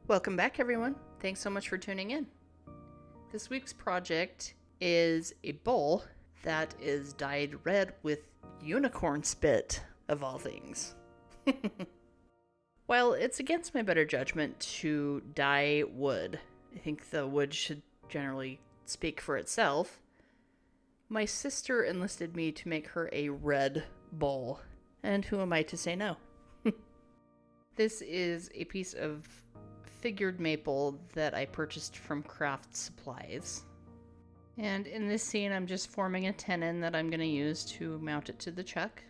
Welcome back, everyone. Thanks so much for tuning in. This week's project is a bowl that is dyed red with unicorn spit, of all things. While it's against my better judgment to dye wood, I think the wood should generally speak for itself, my sister enlisted me to make her a red bowl, and who am I to say no? This is a piece of figured maple that I purchased from Craft Supplies. And in this scene, I'm just forming a tenon that I'm going to use to mount it to the chuck.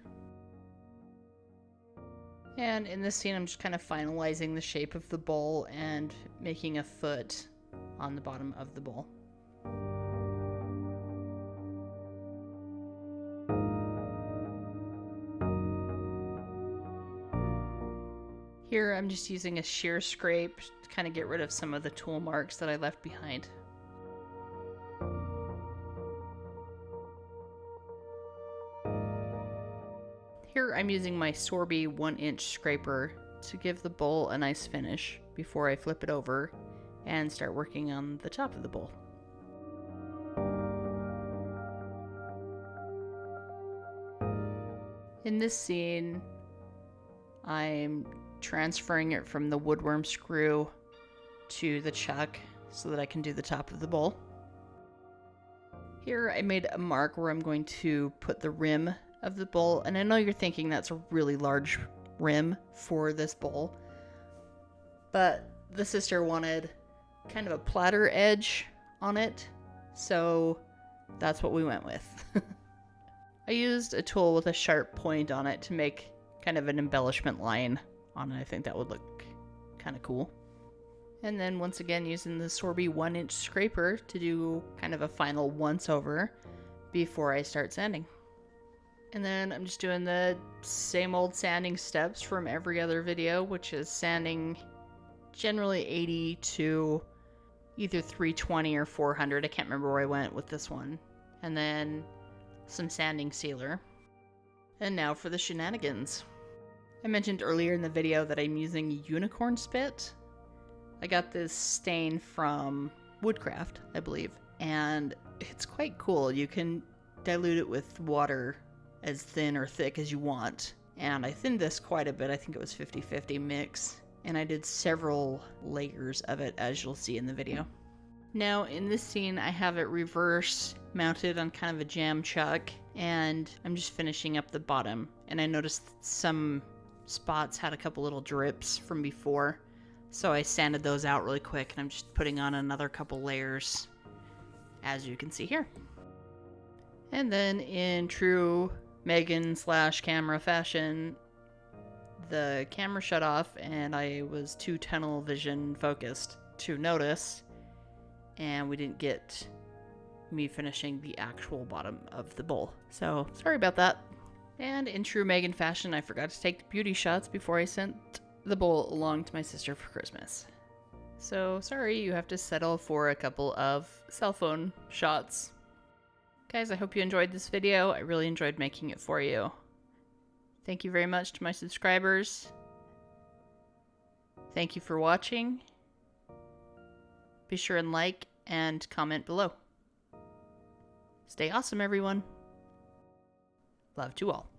And in this scene, I'm just kind of finalizing the shape of the bowl and making a foot on the bottom of the bowl. Here I'm just using a shear scrape to kind of get rid of some of the tool marks that I left behind. Here I'm using my Sorby 1-inch scraper to give the bowl a nice finish before I flip it over and start working on the top of the bowl. In this scene, I'm transferring it from the woodworm screw to the chuck so that I can do the top of the bowl. Here I made a mark where I'm going to put the rim of the bowl, and I know you're thinking that's a really large rim for this bowl, but the sister wanted kind of a platter edge on it, so that's what we went with. I used a tool with a sharp point on it to make kind of an embellishment line on it. I think that would look kind of cool. And then once again using the Sorby 1-inch scraper to do kind of a final once over before I start sanding. And then I'm just doing the same old sanding steps from every other video, which is sanding generally 80 to either 320 or 400. I can't remember where I went with this one. And then some sanding sealer. And now for the shenanigans. I mentioned earlier in the video that I'm using unicorn spit. I got this stain from Woodcraft, I believe, and it's quite cool. You can dilute it with water as thin or thick as you want, and I thinned this quite a bit. I think it was 50-50 mix, and I did several layers of it, as you'll see in the video. Now in this scene I have it reverse mounted on kind of a jam chuck, and I'm just finishing up the bottom, and I noticed some spots had a couple little drips from before, so I sanded those out really quick, and I'm just putting on another couple layers, as you can see here. And then in true Megan/camera fashion, the camera shut off and I was too tunnel vision focused to notice, and we didn't get me finishing the actual bottom of the bowl. So sorry about that. And in true Megan fashion, I forgot to take the beauty shots before I sent the bowl along to my sister for Christmas. So sorry, you have to settle for a couple of cell phone shots. Guys, I hope you enjoyed this video. I really enjoyed making it for you. Thank you very much to my subscribers. Thank you for watching. Be sure and like and comment below. Stay awesome, everyone. Love to all.